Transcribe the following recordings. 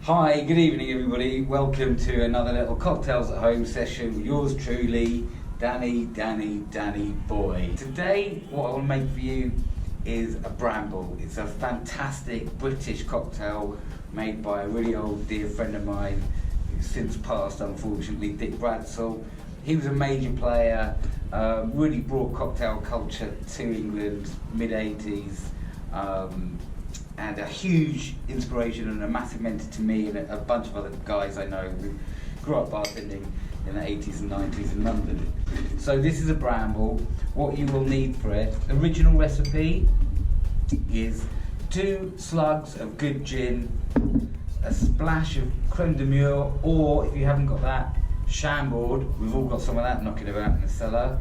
Hi, good evening everybody. Welcome to another little cocktails at home session with yours truly, Danny Boy. Today what I want to make for you is a Bramble. It's a fantastic British cocktail made by a really old dear friend of mine who's since passed, unfortunately, Dick Bradsell. He was a major player, really brought cocktail culture to England, mid-80s. And a huge inspiration and a massive mentor to me and a bunch of other guys I know who grew up bartending in the 80s and 90s in London. So this is a Bramble. What you will need for it, the original recipe is 2 slugs of good gin, a splash of Creme de Mure, or if you haven't got that, Chambord. We've all got some of that knocking about in the cellar,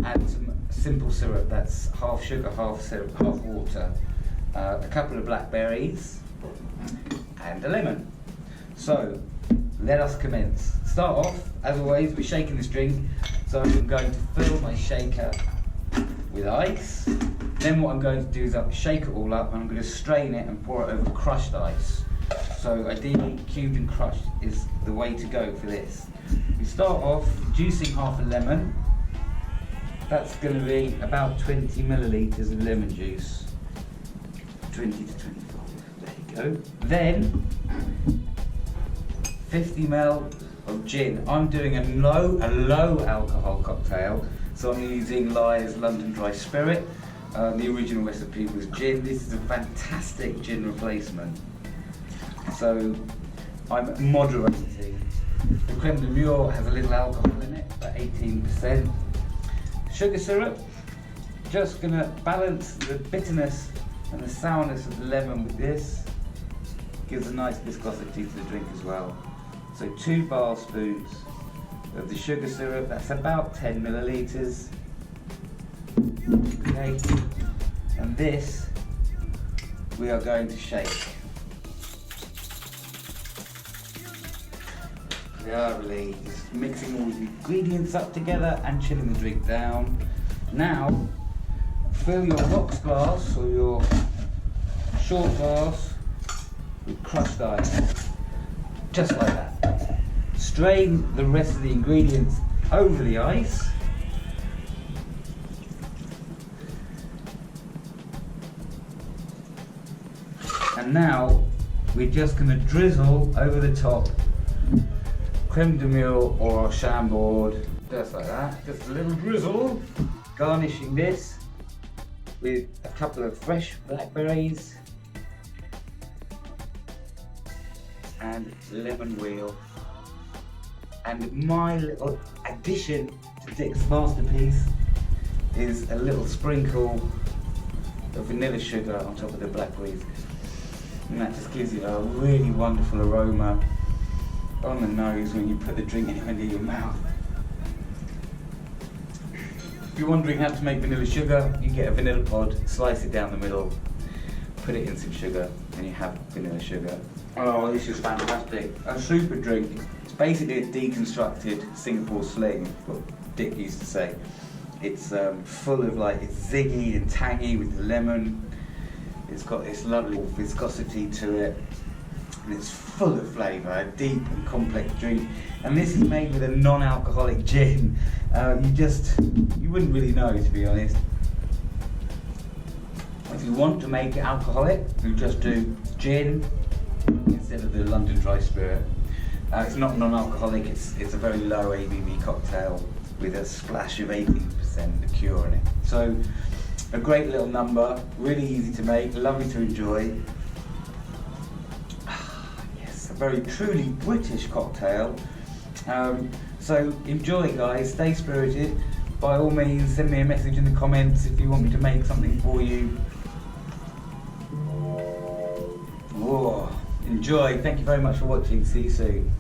and some simple syrup that's half sugar, half syrup, half water. A couple of blackberries and a lemon. So let us commence. Start off, as always, we're shaking this drink. So I'm going to fill my shaker with ice. Then what I'm going to do is I'll shake it all up and I'm going to strain it and pour it over crushed ice. So ideally cubed and crushed is the way to go for this. We start off juicing half a lemon. That's going to be about 20 millilitres of lemon juice. 20 to 24, there you go. Then 50 ml of gin. I'm doing a low alcohol cocktail, so I'm using Lyre's London Dry Spirit. The original recipe was gin. This is a fantastic gin replacement. So I'm moderating. The Creme de Mure has a little alcohol in it, about 18%. Sugar syrup, just gonna balance the bitterness and the sourness of the lemon with this. Gives a nice viscosity to the drink as well. So 2 bar spoons of the sugar syrup, that's about 10 millilitres. Okay, and this we are going to shake. Lovely, just mixing all the ingredients up together and chilling the drink down. Now, fill your rocks glass or your short glass with crushed ice, just like that. Strain the rest of the ingredients over the ice. And now we're just going to drizzle over the top Creme de Mure or Chambord, just like that, just a little drizzle. Garnishing this with a couple of fresh blackberries and lemon wheel. And my little addition to Dick's masterpiece is a little sprinkle of vanilla sugar on top of the blackberries. And that just gives you a really wonderful aroma on the nose when you put the drink into your mouth. If you're wondering how to make vanilla sugar, you get a vanilla pod, slice it down the middle, put it in some sugar, and you have vanilla sugar. Oh, this is fantastic. A super drink. It's basically a deconstructed Singapore Sling, what Dick used to say. It's full of it's ziggy and tangy with the lemon. It's got this lovely viscosity to it. And it's full of flavour, a deep and complex drink. And this is made with a non-alcoholic gin. You wouldn't really know, to be honest. If you want to make it alcoholic, you just do gin instead of the London Dry Spirit. It's not non-alcoholic, it's a very low ABV cocktail with a splash of 18% liqueur in it. So, a great little number, really easy to make, lovely to enjoy. Yes, a very truly British cocktail. So enjoy, guys, stay spirited. By all means, send me a message in the comments if you want me to make something for you. Enjoy, thank you very much for watching, see you soon.